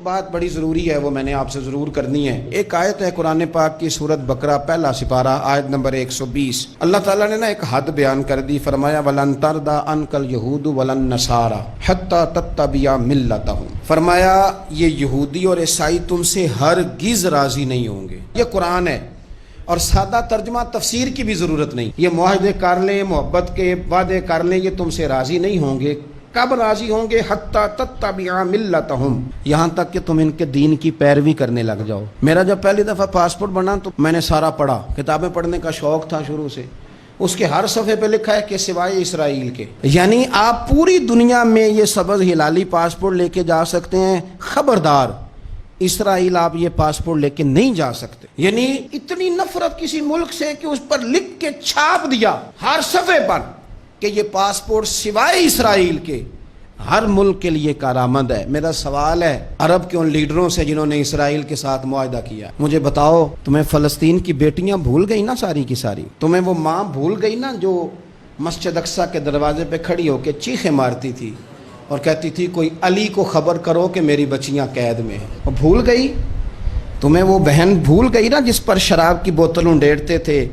بات بڑی ضروری ہے، وہ میں نے آپ سے ضرور کرنی ہے۔ ایک آیت ہے قرآن پاک کی سورت بقرہ پہلا سپارہ آیت نمبر 120۔ اللہ تعالیٰ نے ایک حد بیان کر دی، فرمایا وَلَن تَرْضَىٰ عَنْكَ الْيَهُودُ وَلَا النَّصَارَىٰ حَتَّىٰ تَتَّبِعَ مِلَّتَهُمْ۔ فرمایا یہ یہودی اور عیسائی تم سے ہرگز راضی نہیں ہوں گے۔ یہ قرآن ہے اور سادہ ترجمہ تفسیر کی بھی ضرورت نہیں۔ یہ معاہدے کر لیں، محبت کے وعدے کر لیں، یہ تم سے راضی نہیں ہوں گے۔ کب راضی ہوں گے؟ حتی تتبع ملتہم، یہاں تک کہ تم ان کے دین کی پیروی کرنے لگ جاؤ۔ میرا جب پہلی دفعہ پاسپورٹ بنا تو میں نے سارا پڑھا، کتابیں پڑھنے کا شوق تھا شروع سے۔ اس کے ہر صفحے پہ لکھا ہے کہ سوائے اسرائیل کے، یعنی آپ پوری دنیا میں یہ سبز ہلالی پاسپورٹ لے کے جا سکتے ہیں، خبردار اسرائیل آپ یہ پاسپورٹ لے کے نہیں جا سکتے۔ یعنی اتنی نفرت کسی ملک سے کہ اس پر لکھ کے چھاپ دیا ہر صفحے پر کہ یہ پاسپورٹ سوائے اسرائیل کے ہر ملک کے لیے کارآمد ہے۔ میرا سوال ہے عرب کے ان لیڈروں سے جنہوں نے اسرائیل کے ساتھ معاہدہ کیا، مجھے بتاؤ تمہیں فلسطین کی بیٹیاں بھول گئی نا ساری کی ساری؟ تمہیں وہ ماں بھول گئی نا جو مسجد اقصیٰ کے دروازے پہ کھڑی ہو کے چیخیں مارتی تھی اور کہتی تھی کوئی علی کو خبر کرو کہ میری بچیاں قید میں ہیں؟ وہ بھول گئی؟ تمہیں وہ بہن بھول گئی نا جس پر شراب کی بوتل انڈیڑتے تھے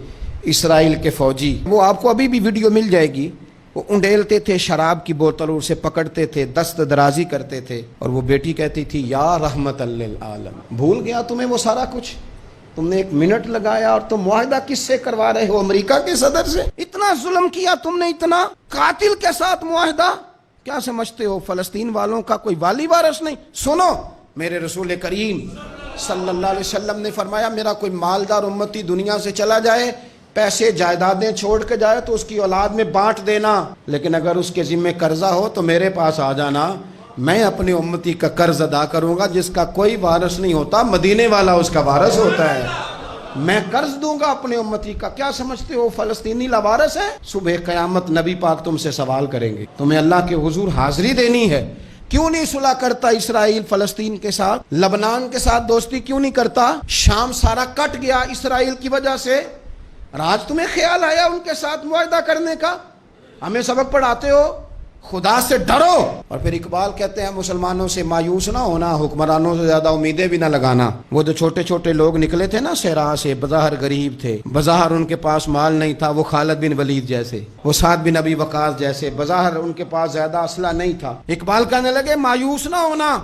اسرائیل کے فوجی؟ وہ آپ کو ابھی بھی ویڈیو مل جائے گی، وہ انڈیلتے تھے شراب کی بوتل، اسے پکڑتے تھے، دست درازی کرتے تھے، اور وہ بیٹی کہتی تھی یا رحمت للعالم۔ بھول گیا تمہیں وہ سارا کچھ؟ تم نے 1 منٹ لگایا اور تم معاہدہ کس سے کروا رہے ہو؟ امریکہ کے صدر سے؟ اتنا ظلم کیا تم نے، اتنا قاتل کے ساتھ معاہدہ؟ کیا سمجھتے ہو فلسطین والوں کا کوئی والی وارث نہیں؟ سنو، میرے رسول کریم صلی اللہ علیہ وسلم نے فرمایا میرا کوئی مالدار امتی دنیا سے چلا جائے، پیسے جائیدادیں چھوڑ کے جائے تو اس کی اولاد میں بانٹ دینا، لیکن اگر اس کے ذمہ قرضہ ہو تو میرے پاس آ جانا، میں اپنے امتی کا قرض ادا کروں گا۔ جس کا کوئی وارث نہیں ہوتا مدینے والا اس کا وارث ہوتا ہے، میں قرض دوں گا اپنے امتی کا۔ کیا سمجھتے ہو فلسطینی لاوارث ہے؟ صبح قیامت نبی پاک تم سے سوال کریں گے، تمہیں اللہ کے حضور حاضری دینی ہے۔ کیوں نہیں صلح کرتا اسرائیل فلسطین کے ساتھ؟ لبنان کے ساتھ دوستی کیوں نہیں کرتا؟ شام سارا کٹ گیا اسرائیل کی وجہ سے، آج تمہیں خیال آیا ان کے ساتھ معاہدہ کرنے کا؟ ہمیں سبق پڑھاتے ہو، خدا سے ڈرو۔ اور پھر اقبال کہتے ہیں مسلمانوں سے مایوس نہ ہونا، حکمرانوں سے زیادہ امیدیں بھی نہ لگانا۔ وہ جو چھوٹے چھوٹے لوگ نکلے تھے نا صحرا سے، بظاہر غریب تھے، بظاہر ان کے پاس مال نہیں تھا، وہ خالد بن ولید جیسے، وہ سعد بن ابی وقاص جیسے، بظاہر ان کے پاس زیادہ اسلحہ نہیں تھا۔ اقبال کہنے لگے مایوس نہ ہونا،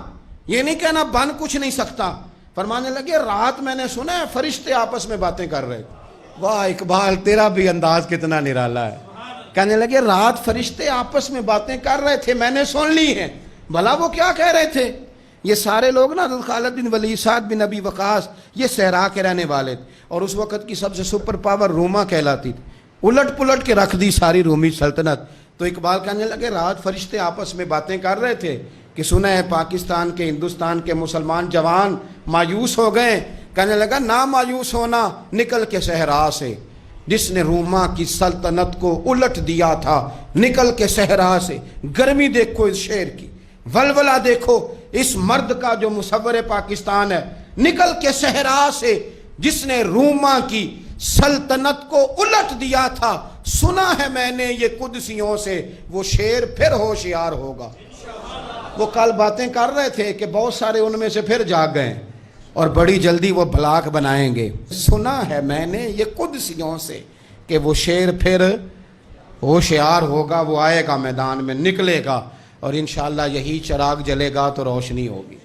یہ نہیں کہنا بن کچھ نہیں سکتا، فرمانے لگے رات میں نے سنا ہے فرشتے آپس میں باتیں کر رہے تھے۔ واہ اقبال، تیرا بھی انداز کتنا نرالا ہے۔ کہنے لگے رات فرشتے آپس میں باتیں کر رہے تھے، میں نے سن لی ہیں۔ بھلا وہ کیا کہہ رہے تھے؟ یہ سارے لوگ نا خالد بن ولید، سعد بن ابی وقاص، یہ صحرا کے رہنے والے تھے، اور اس وقت کی سب سے سپر پاور روما کہلاتی تھی، الٹ پلٹ کے رکھ دی ساری رومی سلطنت۔ تو اقبال کہنے لگے رات فرشتے آپس میں باتیں کر رہے تھے کہ سنا ہے پاکستان کے، ہندوستان کے مسلمان جوان مایوس ہو گئے۔ کہنے لگا نہ مایوس ہونا، نکل کے صحرا سے، جس نے روما کی سلطنت کو الٹ دیا تھا، نکل کے صحرا سے۔ گرمی دیکھو اس شعر کی، ولولہ دیکھو اس مرد کا جو مصور پاکستان ہے، نکل کے صحرا سے جس نے روما کی سلطنت کو الٹ دیا تھا، سنا ہے میں نے یہ قدسیوں سے، وہ شعر پھر ہوشیار ہوگا۔ وہ کل باتیں کر رہے تھے کہ بہت سارے ان میں سے پھر جاگ گئے اور بڑی جلدی وہ بلاک بنائیں گے۔ سنا ہے میں نے یہ قدسیوں سے کہ وہ شعر پھر ہوشیار ہوگا، وہ آئے گا میدان میں، نکلے گا، اور انشاءاللہ یہی چراغ جلے گا تو روشنی ہوگی۔